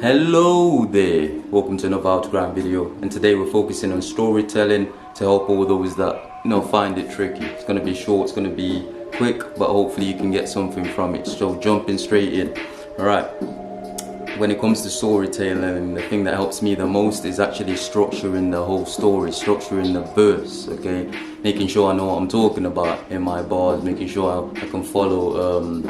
Hello there, welcome to another How to Grind video, and today we're focusing on storytelling to help all those that find it tricky. It's going to be short, it's going to be quick, but hopefully you can get something from it. So jumping straight in. Alright, when it comes to storytelling, the thing that helps me the most is actually structuring the whole story, structuring the verse, okay? Making sure I know what I'm talking about in my bars, making sure I can follow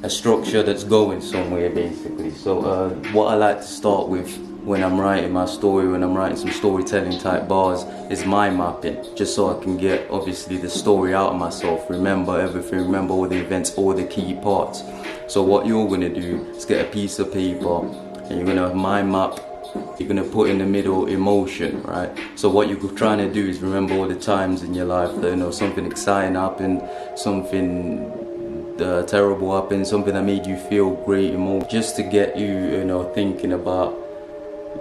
a structure that's going somewhere basically. So what I like to start with when I'm writing my story, when I'm writing some storytelling type bars, is mind mapping, just so I can get obviously the story out of myself, remember everything, remember all the events, all the key parts. So what you're going to do is get a piece of paper and you're going to mind map. You're going to put in the middle emotion, right? So what you're trying to do is remember all the times in your life that something exciting happened, something terrible happened, something that made you feel great emotion, just to get you thinking about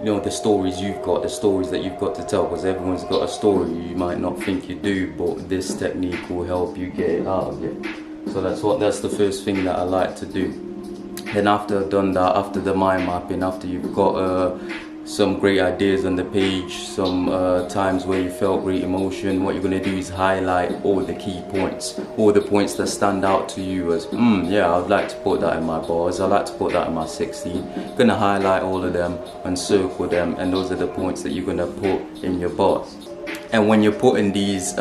the stories you've got, the stories that you've got to tell, because everyone's got a story. You might not think you do, but this technique will help you get it out of it. So that's the first thing that I like to do. Then after I've done that, after the mind mapping, after you've got some great ideas on the page, some times where you felt great emotion, what you're going to do is highlight all the key points, all the points that stand out to you as yeah, I'd like to put that in my bars, I'd like to put that in my 16. You're going to highlight all of them and circle them, and those are the points that you're going to put in your bars. And when you're putting these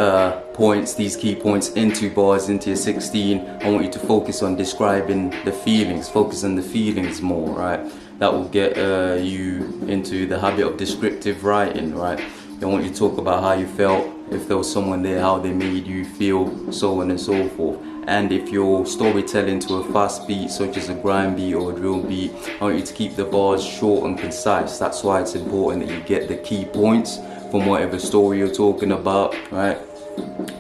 points, these key points into bars, into your 16, I want you to focus on describing the feelings, focus on the feelings more, right? That will get you into the habit of descriptive writing, right? I want you to talk about how you felt, if there was someone there, how they made you feel, so on and so forth. And if you're storytelling to a fast beat, such as a grime beat or a drill beat, I want you to keep the bars short and concise. That's why it's important that you get the key points from whatever story you're talking about, right?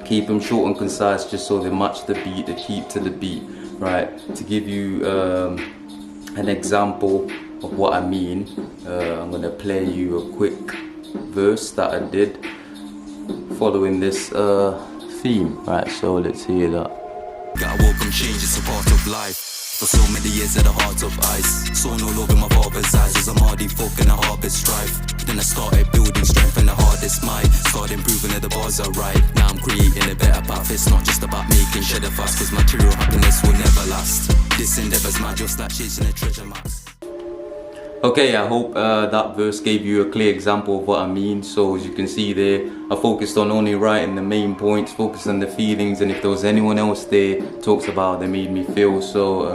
Keep them short and concise, just so they match the beat, they keep to the beat, right? To give you an example of what I mean, I'm gonna play you a quick verse that I did following this theme, right? So let's hear that. Gotta welcome change, it's a part of life. For so many years at the heart of ice, saw no love in my father's eyes, was a hardy folk and a harvest strife. Then I started building strength and the hardest might, started improving that the bars are right. Now I'm creating a better path, it's not just about making cheddar fast, cause material happiness will never last. This endeavor's mad, just like chasing a treasure map. Okay, I hope that verse gave you a clear example of what I mean. So as you can see there, I focused on only writing the main points, focused on the feelings, and if there was anyone else there, talks about how they made me feel. So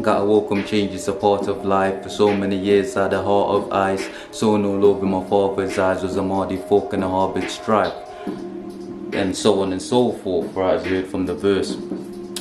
gotta welcome change, it's a part of life. For so many years I had a heart of ice, saw no love in my father's eyes, was a hardy folk and a harvest strife, and so on and so forth, right, as you heard from the verse.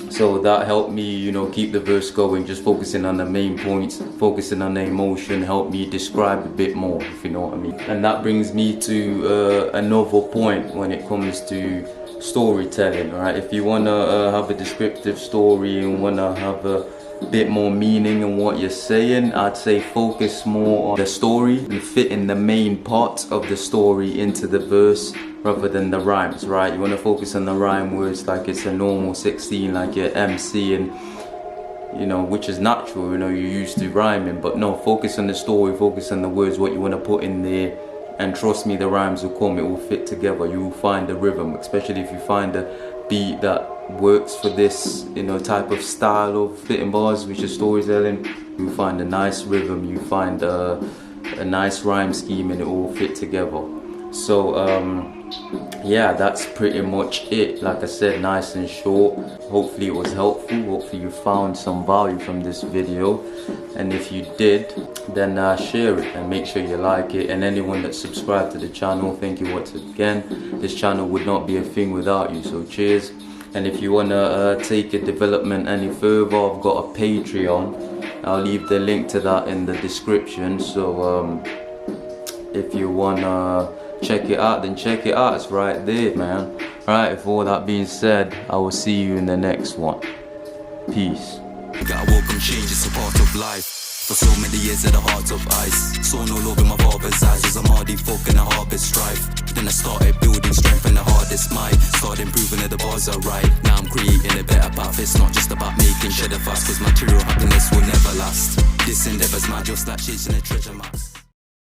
So that helped me, keep the verse going, just focusing on the main points, focusing on the emotion, helped me describe a bit more, if you know what I mean. And that brings me to another point when it comes to storytelling, right? If you want to have a descriptive story and want to have a bit more meaning in what you're saying, I'd say focus more on the story and fitting the main part of the story into the verse rather than the rhymes, right? You want to focus on the rhyme words like it's a normal 16, like your MC, and which is natural, you're used to rhyming, but no, focus on the story, focus on the words, what you want to put in there, and trust me, the rhymes will come, it will fit together. You will find the rhythm, especially if you find a beat that works for this type of style of fitting bars, which is storytelling. You find a nice rhythm, you find a nice rhyme scheme, and it all fit together. So yeah, that's pretty much it. Like I said, nice and short. Hopefully it was helpful, hopefully you found some value from this video, and if you did, then share it and make sure you like it. And anyone that's subscribed to the channel, thank you once again. This channel would not be a thing without you, so cheers. And if you want to take your development any further, I've got a Patreon. I'll leave the link to that in the description. So if you want to check it out, then check it out. It's right there, man. Alright, with all that being said, I will see you in the next one. Peace. Gotta welcome change, it's a part of life. For so many years at the heart of ice, saw no love in my father's eyes, was a hardy folk and a harvest strife. Then I started building strength and the hardest might, started improving that the bars are right. Now I'm creating a better path, it's not just about making cheddar fast, cause material happiness will never last. This endeavor's mad, just like chasing a treasure map.